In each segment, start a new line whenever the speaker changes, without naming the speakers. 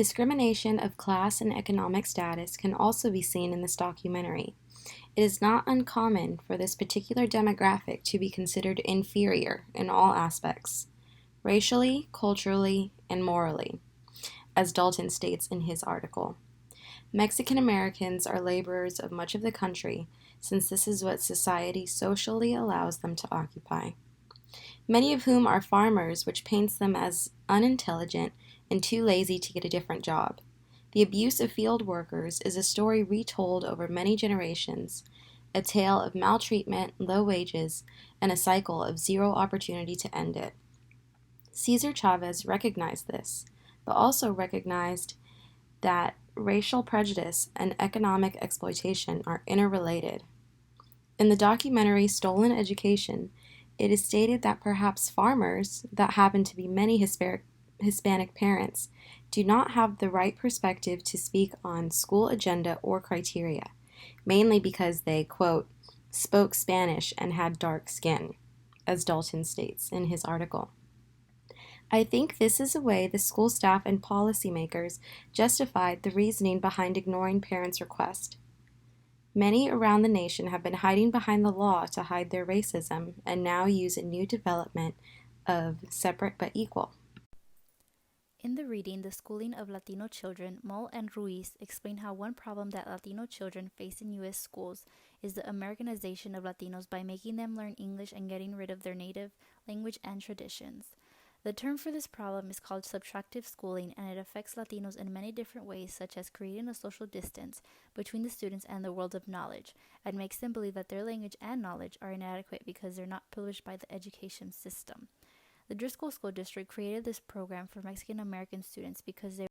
Discrimination of class and economic status can also be seen in this documentary. It is not uncommon for this particular demographic to be considered inferior in all aspects, racially, culturally, and morally, as Dalton states in his article. Mexican Americans are laborers of much of the country, since this is what society socially allows them to occupy. Many of whom are farmers, which paints them as unintelligent and too lazy to get a different job. The abuse of field workers is a story retold over many generations, a tale of maltreatment, low wages, and a cycle of zero opportunity to end it. Cesar Chavez recognized this, but also recognized that racial prejudice and economic exploitation are interrelated. In the documentary Stolen Education, it is stated that perhaps farmers, that happen to be many Hispanic parents, do not have the right perspective to speak on school agenda or criteria, mainly because they, quote, spoke Spanish and had dark skin, as Dalton states in his article. I think this is a way the school staff and policymakers justified the reasoning behind ignoring parents' request. Many around the nation have been hiding behind the law to hide their racism and now use a new development of separate but equal.
In the reading, The Schooling of Latino Children, Mull and Ruiz explain how one problem that Latino children face in U.S. schools is the Americanization of Latinos by making them learn English and getting rid of their native language and traditions. The term for this problem is called subtractive schooling, and it affects Latinos in many different ways, such as creating a social distance between the students and the world of knowledge, and makes them believe that their language and knowledge are inadequate because they're not privileged by the education system. The Driscoll School District created this program for Mexican American students because they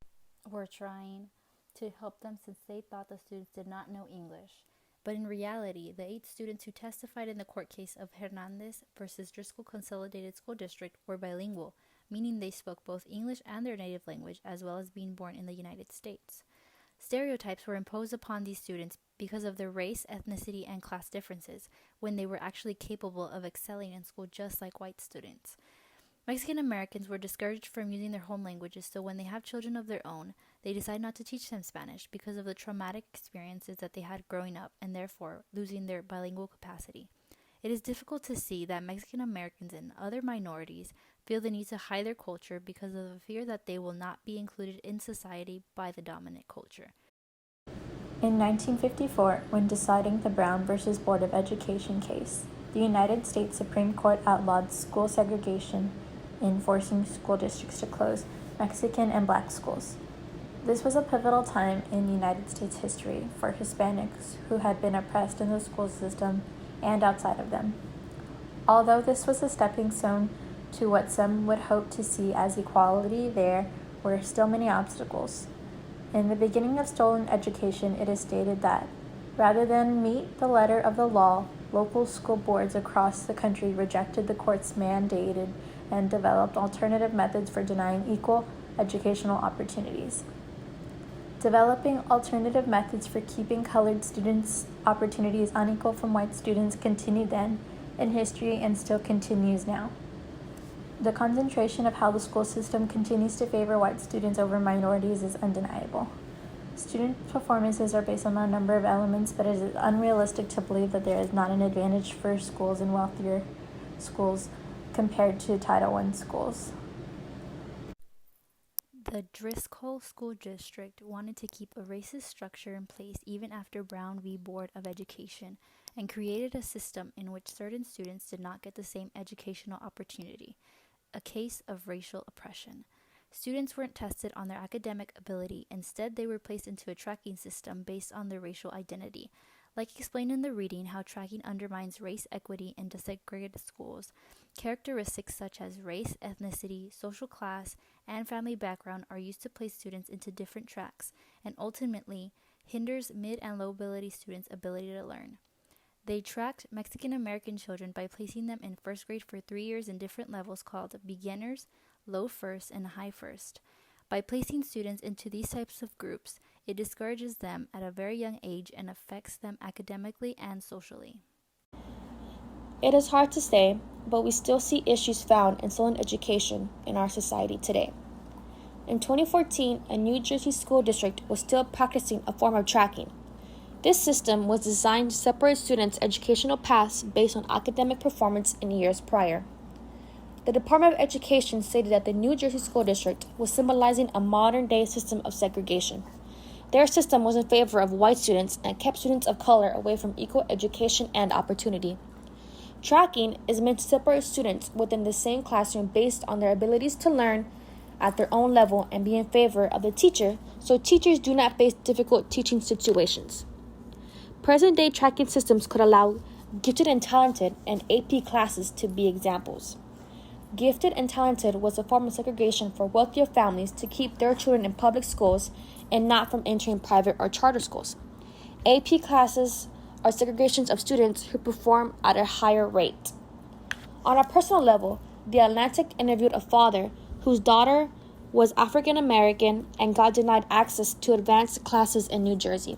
were trying to help them since they thought the students did not know English. But in reality, the 8 students who testified in the court case of Hernandez versus Driscoll Consolidated School District were bilingual, meaning they spoke both English and their native language, as well as being born in the United States. Stereotypes were imposed upon these students because of their race, ethnicity, and class differences, when they were actually capable of excelling in school just like white students. Mexican Americans were discouraged from using their home languages, so when they have children of their own, they decide not to teach them Spanish because of the traumatic experiences that they had growing up and therefore losing their bilingual capacity. It is difficult to see that Mexican Americans and other minorities feel the need to hide their culture because of the fear that they will not be included in society by the dominant culture.
In 1954, when deciding the Brown versus Board of Education case, the United States Supreme Court outlawed school segregation in forcing school districts to close Mexican and Black schools. This was a pivotal time in United States history for Hispanics who had been oppressed in the school system and outside of them. Although this was a stepping stone to what some would hope to see as equality, there were still many obstacles. In the beginning of Stolen Education, it is stated that, rather than meet the letter of the law, local school boards across the country rejected the court's mandated and developed alternative methods for denying equal educational opportunities. Developing alternative methods for keeping colored students' opportunities unequal from white students continued then in history and still continues now. The concentration of how the school system continues to favor white students over minorities is undeniable. Student performances are based on a number of elements, but it is unrealistic to believe that there is not an advantage for schools in wealthier schools compared to Title I schools.
The Driscoll School District wanted to keep a racist structure in place even after Brown v. Board of Education, and created a system in which certain students did not get the same educational opportunity, a case of racial oppression. Students weren't tested on their academic ability. Instead, they were placed into a tracking system based on their racial identity. Like explained in the reading, how tracking undermines race equity in desegregated schools. Characteristics such as race, ethnicity, social class, and family background are used to place students into different tracks, and ultimately hinders mid and low ability students' ability to learn. They tracked Mexican American children by placing them in first grade for 3 years in different levels called beginners, low first, and high first. By placing students into these types of groups, it discourages them at a very young age and affects them academically and socially.
It is hard to say, but we still see issues found in stolen education in our society today. In 2014, a New Jersey school district was still practicing a form of tracking. This system was designed to separate students' educational paths based on academic performance in years prior. The Department of Education stated that the New Jersey school district was symbolizing a modern-day system of segregation. Their system was in favor of white students and kept students of color away from equal education and opportunity. Tracking is meant to separate students within the same classroom based on their abilities to learn at their own level and be in favor of the teacher, so teachers do not face difficult teaching situations. Present-day tracking systems could allow gifted and talented and AP classes to be examples. Gifted and talented was a form of segregation for wealthier families to keep their children in public schools and not from entering private or charter schools. AP classes are segregations of students who perform at a higher rate. On a personal level, The Atlantic interviewed a father whose daughter was African American and got denied access to advanced classes in New Jersey.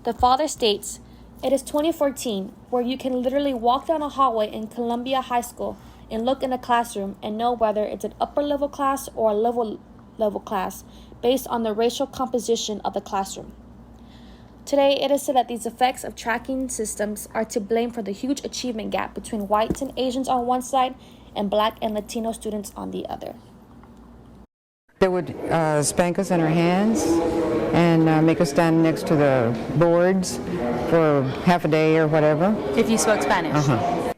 The father states, "It is 2014, where you can literally walk down a hallway in Columbia High School and look in a classroom and know whether it's an upper-level class or a level class based on the racial composition of the classroom." Today, it is said that these effects of tracking systems are to blame for the huge achievement gap between whites and Asians on one side and Black and Latino students on the other.
They would spank us in our hands and make us stand next to the boards for half a day or whatever.
If you spoke Spanish?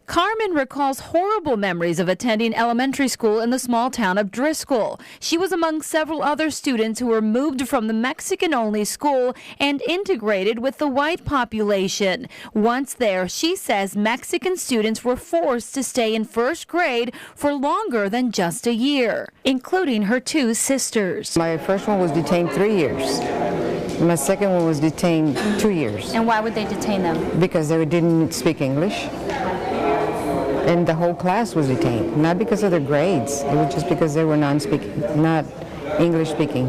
Carmen recalls horrible memories of attending elementary school in the small town of Driscoll. She was among several other students who were moved from the Mexican-only school and integrated with the white population. Once there, she says Mexican students were forced to stay in first grade for longer than just a year, including her two sisters.
My first one was detained 3 years. My second one was detained 2 years.
And why would they detain them?
Because they didn't speak English. And the whole class was detained, not because of their grades. It was just because they were not English speaking.